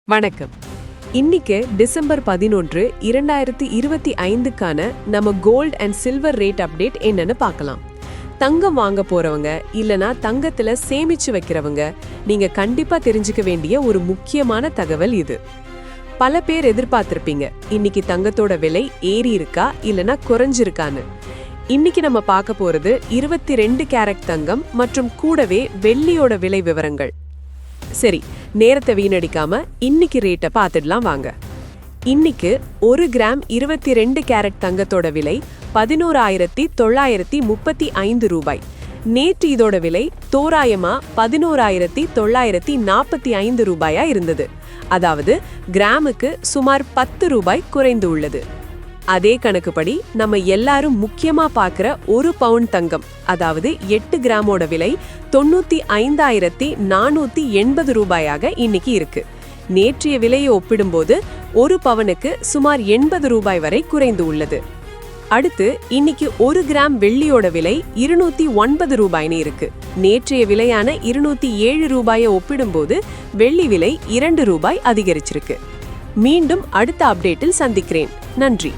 வணக்கம். இன்னைக்கு டிசம்பர் 11, 2025க்கான நம்ம gold and silver rate update என்னன்னு பார்க்கலாம். தங்கம் வாங்க போறவங்க இல்லனா தங்கத்துல சேமிச்சு வைக்கிறவங்க நீங்க கண்டிப்பா தெரிஞ்சுக்க வேண்டிய ஒரு முக்கியமான தகவல் இது. பல பேர் எதிர்பார்த்திருப்பீங்க, இன்னைக்கு தங்கத்தோட விலை ஏறி இருக்கா இல்லனா குறைஞ்சிருக்கான்னு. இன்னைக்கு நம்ம பார்க்க போறது 22 கேரட் தங்கம் மற்றும் கூடவே வெள்ளியோட விலை விவரங்கள். சரி, நேரத்தை வீணடிக்காம இன்னைக்கு ரேட்டை பார்த்துடலாம் வாங்க. இன்னைக்கு 1 கிராம் 22 கேரட் தங்கத்தோட விலை 11,935 ரூபாய். நேற்று இதோட விலை தோராயமா 11,945 ரூபாயா இருந்தது. அதாவது கிராமுக்கு சுமார் 10 ரூபாய் குறைந்து உள்ளது. அதே கணக்குப்படி நம்ம எல்லாரும் முக்கியமா பார்க்கிற 1 பவுண்ட் தங்கம், அதாவது 8 கிராமோட விலை 95,480 ரூபாயாக இன்னைக்கு இருக்கு. நேற்றைய விலையை ஒப்பிடும்போது 1 பவனுக்கு சுமார் 80 ரூபாய் வரை குறைந்து உள்ளது. அடுத்து இன்னைக்கு 1 கிராம் வெள்ளியோட விலை 209 ரூபாய்னு இருக்கு. நேற்றைய விலையான 207 ரூபாயை ஒப்பிடும்போது வெள்ளி விலை 2 ரூபாய் அதிகரிச்சிருக்கு. மீண்டும் அடுத்த அப்டேட்டில் சந்திக்கிறேன். நன்றி.